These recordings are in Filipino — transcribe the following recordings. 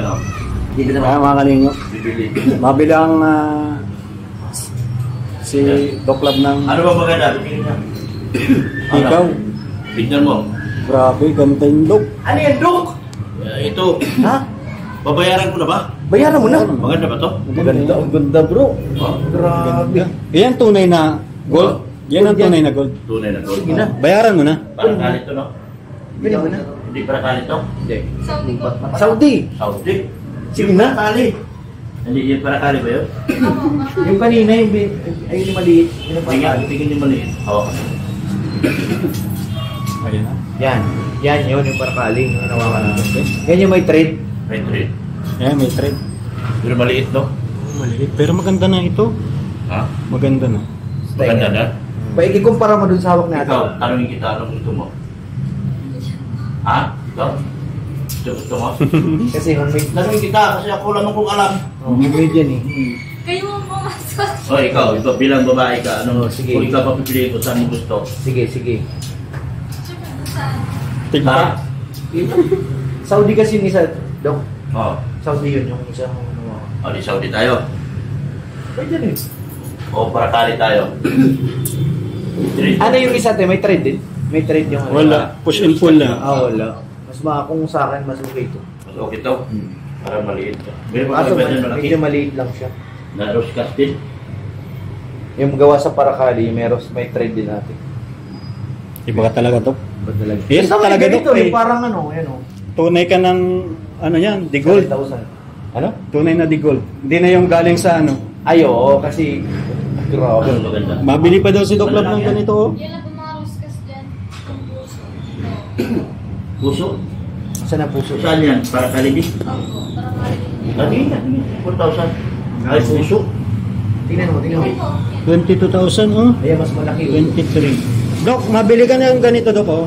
Ano? Dito naman. Kaya mga kalingap. Bibili. Mabilang si Doc Lab ng Ano ba maganda? Bibili na. ikaw. Tignan mo. Grabe, ganda yung Doc. Ano yan, Dok? Ito. Ha? Babayaran ko na ba? Bayaran mo na. Maganda ba to? Maganda, ang ganda bro. Oh, Grabe. Yan tunay na gold. Yan ang tunay na gold. tunay na gold. Sige na. Bayaran mo na. Parang kalit to, no? Bili mo na. Hindi para kalit to? Hindi. Saudi. Saudi. Saudi. Sige na. Kali. Hindi yung para kali ba yun? Yung kanina, yung maliit. Tingin yung maliit. Hawak ka. Ayun na. Yan. Yan yun, yung parakaling. Yung nawakan natin. Yan yung may trade. May trade. Yan, may trade. Pero maliit, no? Maliit. Pero maganda na ito. Ha? Maganda na. Maganda na? Ikumpara mo dun sa hawak natin. Ikaw, tanongin kita, anong gusto mo? Ha? Ikaw? Gusto mo? Kasi homemade. Tanongin kita, kasi ako lang kung alam. Oh, homemade yan eh. Kayo mo pumasok. O, ikaw bilang babae ka, ano? Sige. Kung ikaw papipiliin ko, saan mo gusto? Sige, sige. Saan? Tigpa. Saudi kasi yung isa, Dok. Oo. Saudi yun, yung isa. O, di Saudi tayo. Pwede rin. O, para kali tayo. Ano yung isa, te? May trade din? May trade yung ano? Wala. Push and pull na. Wala. Mas kung sa akin, mas okay ito. Mas okay to. Para maliit to. Meron pa Kaso ba dyan malaki? medyo maliit lang siya. Na rose casting? Yung gawa sa Paracali, may trade din natin. Iba ka talaga, Doc. Ba talaga? Yes, Basta may talaga, ganito Dok, eh. Parang ano, yan o. Tunay ka ng, ano yan, di gold. 7,000. Ano? Tunay na di gold. Hindi na yung galing sa ano. Ay, oo, kasi grabe. Ano maganda? Mabili pa daw si Doc Lab ng ganito, oh. Yan ang bumaruskas dyan. Ang puso. Puso? Saan ang puso? Saan yan? Para kali di? Opo. Para marinig. Kanina, 4,000. Ay, puso. Tingnan mo. Ito. 22,000, oh. Ayan, mas malaki. 23. Doc, mabili ka na yung ganito, Doc, oh.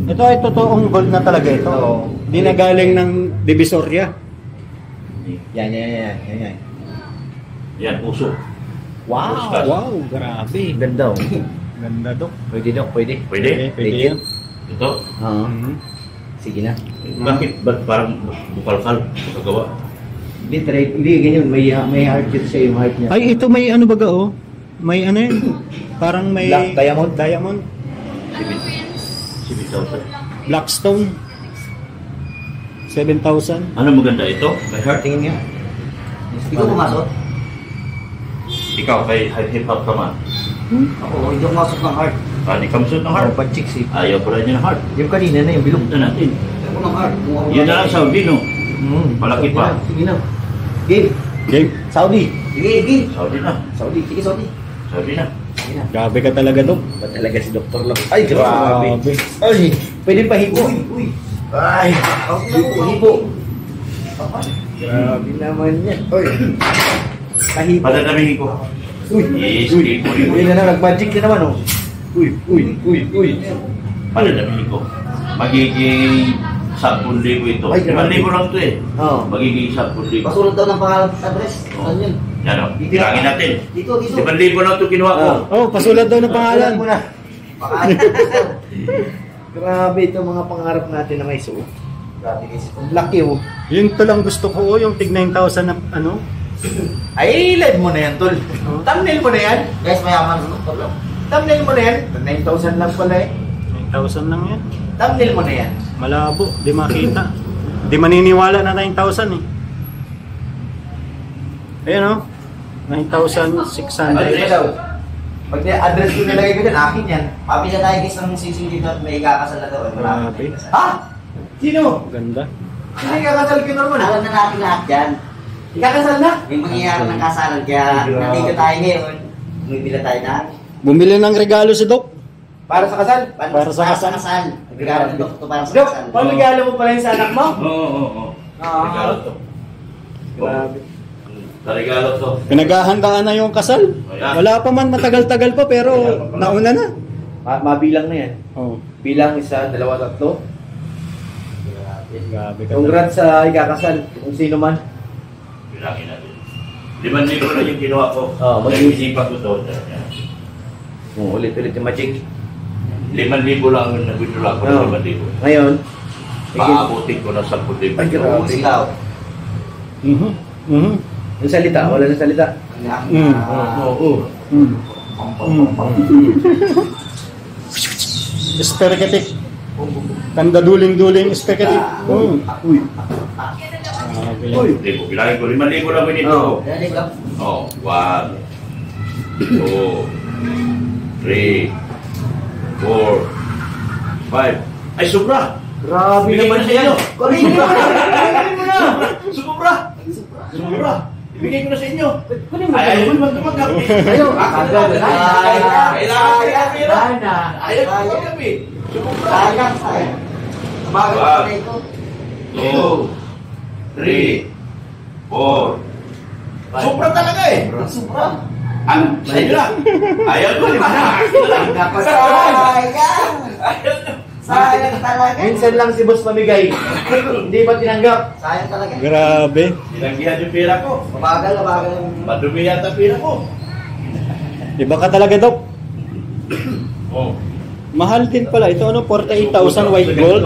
Ito ay totoong gold na talaga ito. Oo. Hindi na galing ng Divisoria. Yan. Yan, puso. Wow! Puskas. Wow, grabe. Ganda oh. Ganda, Doc. Pwede, Dok, pwede. Pwede? Pwede Legit. yan. Ito? Oo. Mhm. Sige na. Bakit? Ba't parang bukal-kal? Pagkagawa? Hindi, trade. Hindi, ganyan. May heart yun siya, yung heart niya. Ay, ito may ano baga, oh. May ano yun? Parang may... Black diamond? Diamond. Ano po yan? 7,000. Blackstone. 7,000. Ano maganda ito? May heart? Tingin nga. Ikaw pumasok? Ikaw, kay hip-hop ka man. Ako, hindi ako pumasok ng heart. Hindi ka masud ng heart. Oh, pan-chicks eh. Ayaw pala niya ng heart. Yung kanina na yung bilog. Ito natin. Ayaw ko ng heart. Kung ako Yun na lang Saudi, no? Malaki pa. Sige na. Game. Game. Saudi. Sige, sige. Saudi na. Saudi. Sige, Saudi. Saudi na. Sige na. Grabe ka talaga, Doc. Ba talaga si Dr. Love? Ay, grabe. Grabe. Ay, pwede pa hipo. Uy. Ay, hipo. Grabe naman yan. Uy. Kahipo. Padadamihin ko. Uy. Yes, Uy. Uy na na, nag-magic na naman oh. Uy. Padadamihin ko. Magiging 10,000 ito. Ay, grabe. 5,000 lang ito eh. Oo. Magiging 10,000. Pasulat daw ng pangalan at address. Saan yun? Yan o. Bilangin natin. Dito. 5,000 lang ito kinuha ko. Oh, pasulat daw ng pangalan. Mo na. Pangalan. Grabe ito mga pangarap natin na may suot. Grabe guys. Ang laki oh. Yun to lang gusto ko, oh, yung tig 9,000 na ano. Ay, live mo na yan, tol. Thumbnail mo na yan. Guys, mayaman. Dr. Love. Thumbnail mo na yan. 9,000 lang pala eh. 9,000 lang yan. Thumbnail mo na yan. Malabo, di makita. Di maniniwala na 9,000 eh. Ayan oh. 9,600. Ano daw? Pag address ko nilagay ko dyan, akin yan. Papi na tayo guys ng sising dito at may ikakasal na daw. Grabe. Ha? Sino? Ganda. Sino ikakasal ko normal? Alam na natin lahat yan. Ikakasal na? May mangyayari ng kasalan. Kaya nandito tayo ngayon. Bumibila tayo na. Bumili ng regalo si Doc. Para sa kasal? Para sa kasal. Regalo ni Dr. para sa Dok, kasal. paligalo mo pala yung sa anak mo? Oo. Regalo to. Grabe. Regalo to. Pinaghahandaan na yung kasal. Wala pa man, matagal-tagal pa pero nauna na. Mabilang na yan. Oh, Bilang isa, dalawa, tatlo. grabe ka. Congrats sa ikakasal. Kung sino man. Bilangin natin. 5,000 na yung kinuha ko. Oo, Mag-iisipan ko to. Ulit-ulit yung magic. 5,000 lang ang nag-withdraw ko Oo. ng 5,000. Ngayon, Paabutin ko ng 10,000. Ay, grabe. Sigaw. Mhm. Mhm. Yung salita, wala na salita. Mm. Oo. Mm. Esperketik. Tanda duling-duling esperketik. Uy. Uy. Libo, bilangin ko, 5,000 lang minito. Oo. Oh, 1, 2, 3, 4, 5. Ay, sobra! Grabe Bigay ko naman na sa inyo. Kunin mo na. Sobra! Sobra! Ibigay ko na sa inyo. Kunin mo na. Ay, ayaw naman tumanggap. Ayaw. Kailangan ko na pera. Sana. Ayaw ko tumanggap eh. Sobra! Sayang, sayang. Bago Wag. pa ito. 2, 3, 4. Sobra talaga eh. Sobra. Ano? Sa inyo na. Ayaw ko, 5 na. Sayang. Ayaw nyo. Sayang talaga. Minsan lang si boss mamigay. Hindi ba tinanggap? Sayang talaga. Grabe. Tinanggihan yung pera ko. Mabagal, mabagal. Madumi yata pera ko. Iba ka talaga, Dok. Oh. Mahal din pala. Ito ano, 48,000 white gold.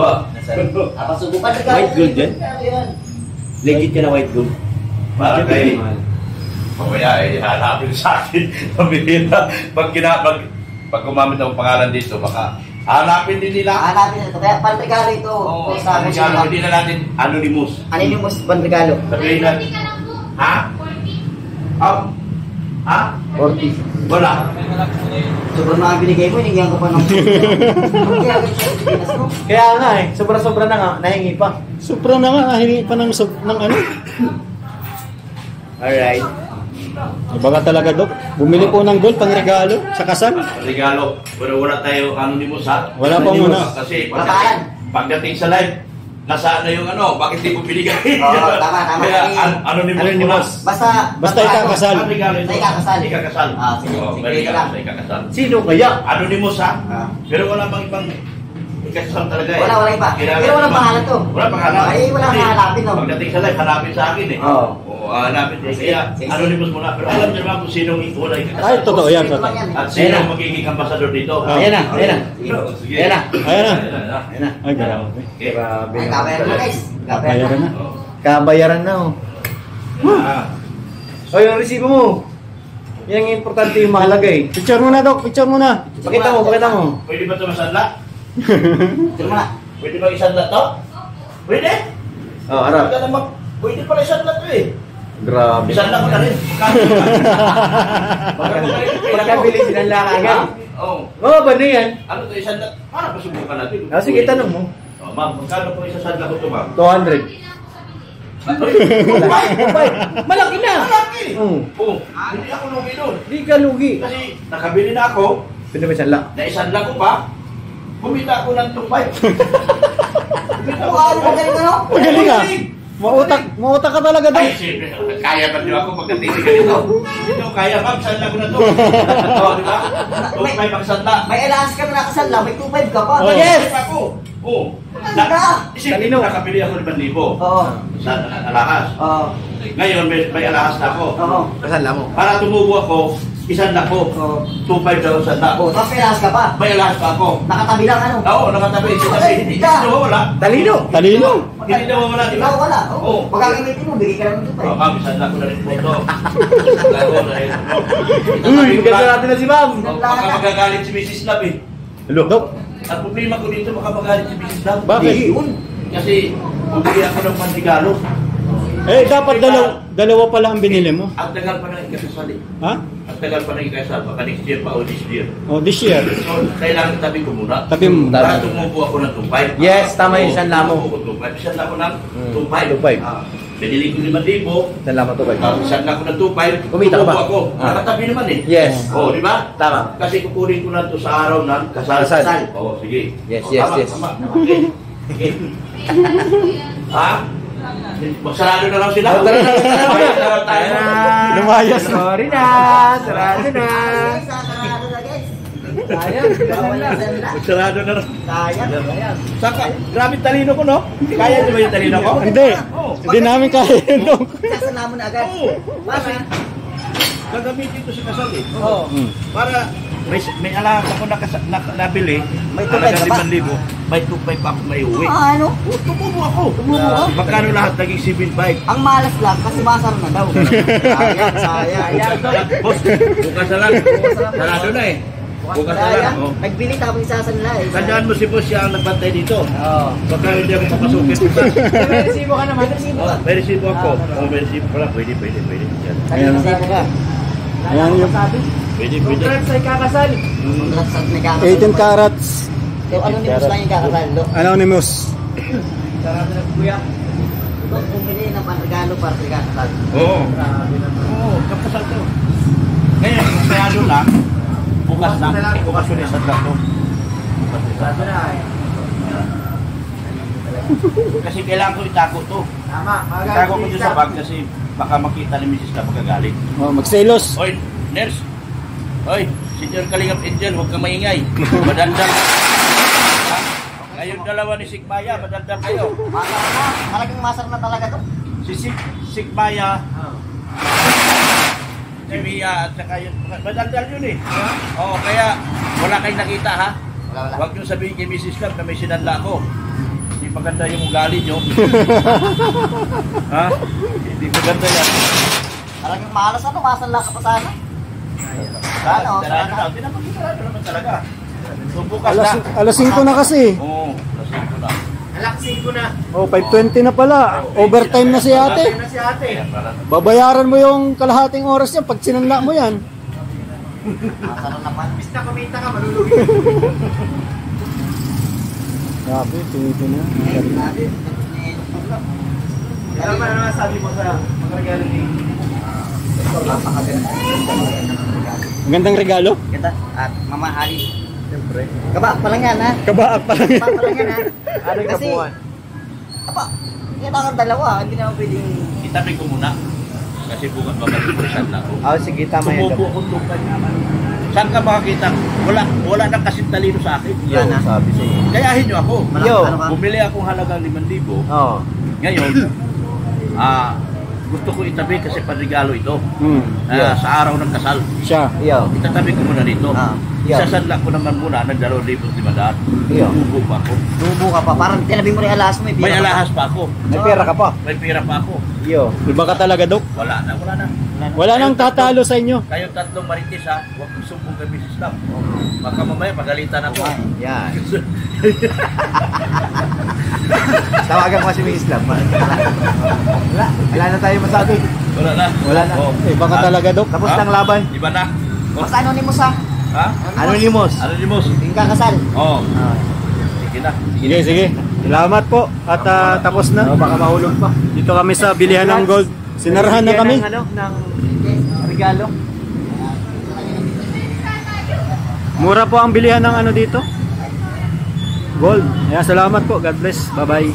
Subukan na White gold yan? Legit ka na white gold. Para kay mamaya eh, hanapin sa akin. Pamilya. Pag gumamit ang pangalan dito, baka hanapin din nila. Hanapin na ito. Kaya panregalo ito. Oo, Sa amin siya. hindi na natin anonymous. Anonymous panregalo. Sabihin na, 40 ka lang po. ha? 40. Ha? 40. Wala. Sobrang mga binigay mo, hinigyan ko pa ng Kaya nga eh, sobra-sobra na nga, nahingi pa. Supra na nga, nahingi pa ng ano. Alright. Iba ka talaga, Dok. Bumili po ng gold pang regalo sa kasal. Regalo. Pero wala tayo anonymous ha. Wala pa muna. Kasi Wala pagdating sa live, nasaan na yung ano, bakit di mo binigay? Oo, tama. Kaya anonymous muna. Basta ikakasal. Ang regalo ito. Basta ikakasal. Ikakasal. Ah, sige, Oo, sige, may regalo lang. sa ikakasal. Sino kaya? Anonymous ha. Ah. Pero wala bang ibang ikakasal talaga eh. Wala iba. Kailangan Pero walang naman- pangalan to. Wala pangalan. Ay, wala Kasi hanapin, no? Pagdating sa live, hanapin sa akin eh. Oo. Oo, hanapin din. Kaya Sige. anonymous muna. Pero alam niyo naman kung sinong wala ikakasal. Ay, totoo yan. Ito Totoo. lang yan eh. At sino ang magiging ambasador dito? Ah. Ayan na, ayan na. Sige. Ayan na. Ayan na. Ayan na. Ay, grabe. Okay. Grabe. Ay, kabayaran na guys. Bayaran na. Oh. Kabayaran na oh. Ah. O yung resibo mo. Yan ang importante yung mahalaga eh. Picture mo na, Dok. Picture mo na. Pakita mo, pakita mo. Pwede ba ito masanla? Ito muna. Pwede ba isanla to? Pwede? Oh, harap. Pwede naman. Pwede pala isanla to eh. Grabe. Isanla ko na rin. Pagkabili sinanla ka agad. Oo. Oo, ba na yan? Ano to isanla? Para pasubukan natin. Ah, sige, tanong mo. Oh, ma'am, magkano po isasanla ko to, ma'am? 200. Malaki na. Malaki! Oo. Oo. Hindi ako lugi doon. Di ka lugi. Kasi nakabili na ako, Pwede ba sanla? na isanla ko pa, kumita ako ng 2.5. Ano ba ganito, no? Magaling ah. Mautak ka talaga, Dok. Ay, siyempre, kaya ba niyo ako pagdating sa ganito? Hindi ko kaya, ma'am, sanla ko na to. Oo, di ba? 2.5 ang sanla. May allowance ka na nakasal lang. May 2.5 ka pa. Oh. Yes! Ako. Oo. Isipin Talino. mo, nakabili ako 5,000 Oo. sa alahas. Oo. Ngayon, may alahas na ako. Oo. Kasanla mo. Para tumubo ako, isanla ko. Oo. 2.5 daw ang sanla ko. Tapos may allowance ka pa. May alahas pa ako. Nakatabi lang ano. Oo, nakatabi. Kasi hindi Ka. wala. Talino. Talino. Hindi na wala, di ba? Ikaw wala. Oo. Oo. Pagkakamitin mo, bigay ka lang ng 2.5. Oo, ma'am, isanla ko na rin po ito. Uy, maganda natin na si ma'am. Baka magagalit si Mrs. Love eh. Hello. Dok. Ang problema ko dito, baka magalit si Mrs. Love. Bakit? Kasi, bumili ako ng pantigalo. Eh, dapat dalawa pala ang binili mo. Ang tagal pa ng ikasasal eh. Ha? Ang tagal pa ng ikasasal. Baka next year pa o this year. Oh, this year. So, kailangan tabi ko muna. Tabi mo. Para tumubo ako ng 2.5. Yes, tama yung isanla mo. Tumubo ko 2.5. Isanla ko ng 2.5. 2.5. Binili ko 5,000. Sanla mo to ba? Isanla ko ng 2.5. Kumita ka ba? Tumubo ako. Ah. Nakatabi naman eh. Yes. Oh, di ba? Tama. Kasi kukunin ko na to sa araw ng kasal. Kasal. Oh, sige. Yes, Oh, yes, tama, yes. Tama. Okay. Okay. Ha? Magsarado na lang sila. Oh, tara na, tara na. Bayad na lang tayo. Lumayas. Sorry na. Sarado na. Sayang. Magsarado na lang. Sayang. Saka, grabe talino ko, no? Kaya niyo ba yung talino ko? Hindi. Oo. Hindi namin kaya yun, Dok. Sasala mo na agad. Oo. Basta. Gagamitin ko sa kasal eh. Oo. Hmm. Para may alahas ako nabili. May Halaga 2,500 pa ba? 5,000. May 2,500 pa ako may uwi. Ano? Tumubo ako. Tumubo ka? Magkano lahat? Naging 7,500. Ang malas lang kasi masar na daw. Sayang. Boss, bukas na lang. Sarado na eh. Bukas na lang. Oh. Nagbili tapos isasan nila eh. Tandaan mo si boss siya ang nagbantay dito. Oo. Baka hindi ako papasukin. May resibo ka naman. Resibo ka. May resibo ako. May resibo pala. Pwede. Yan. Kanina resibo ka. Ayan yung Pwede. Congrats sa ikakasal. Congrats sa ikakasal. 18 carats. So anonymous lang yung kakasal. Anonymous. Sarado na kuya. Ito pumili ng panregalo para sa ikakasal. Oo. Oo, kapasal ko. Ngayon, kaya doon lang. Bukas lang. Bukas yun isang lang to. Sarado na eh. Kasi kailangan ko itago to. Tama. Itago ko dyan sa bag kasi baka makita ni Mrs. na magagalit. Oh, magselos. Oy, nurse. Oy, Senior Kalingap Angel, huwag kang maingay. Madandang. Ngayon dalawa ni Sigmaya, madandang kayo. Masar na. Talagang masar na talaga to. Si Sigmaya, si Mia, at saka yun. Madandang yun eh. Oo, kaya wala kayong nakita ha. Wala. Huwag nyo sabihin kay Mrs. Love na may sinanla ko. Hindi maganda yung ugali nyo. Ha? Hindi maganda yan. Talagang malas ano. Masar lang ka pa sana. Sana. Hindi naman sarado naman talaga. So bukas na. Alas 5 na kasi. Oo, alas 5 na. Alaksin ko na. Oh, 5:20 na pala. Overtime na si ate. Si ate. Kaya pala. Babayaran mo yung kalahating oras niya pag sinanla mo yan. Masar naman. Bis na kumita ka, malulugi. Grabe, tingin na. Ano naman sabi mo sa mga regalo ni... Magandang regalo. Kita at Mama Ali. Siyempre. Kaba pa lang yan ha. Kabaak pa lang. Kaba pa lang yan ha. Ano yung Kasi, kabuuan? Aba, kailangan dalawa. Hindi naman pwedeng... Itabi ko muna. Kasi bukas babalik na ako. Oh, sige, tama yan. Tumubo akong lupa naman. Saan ka makakita? Wala nang kasing talino sa akin. Yan ha. Sabi sa'yo. Kayahin nyo ako. Yo. Ano ka? Bumili akong halagang 5,000. Oo. Ngayon, gusto ko itabi kasi panregalo ito. Yeah. Sa araw ng kasal. Siya. Yo. Itatabi ko muna dito. Yeah. Isasanla ko naman muna ng 2,500. Yeah. Tubo pa ako. Tubo ka pa. Parang tinabi mo rin alas mo. May alahas pa ako. May pera ka pa. May pira pa ako. Yo. Iba ka talaga, Dok. Wala na. Wala nang tatalo sa inyo. Kayo tatlong marites ha, huwag kong sumbong kay Mrs. Lam. Baka mamaya pagalitan ako. Yan. Tawagan ko si Miss Love. Wala na tayo masabi. Wala na. Wala na. Oh. Iba ka talaga, Dok. Tapos ng laban. Iba na. Oh. Mas anonymous ha. Ha? Anonymous. Anonymous. Yung kakasal. Oo. Sige na. Sige. Salamat po. At tapos na. Baka mahulog pa. Dito kami sa bilihan ng gold. Sinarahan na kami. Ng regalo. Mura po ang bilihan ng ano dito. Gold. Ayan, salamat po. God bless. Bye-bye.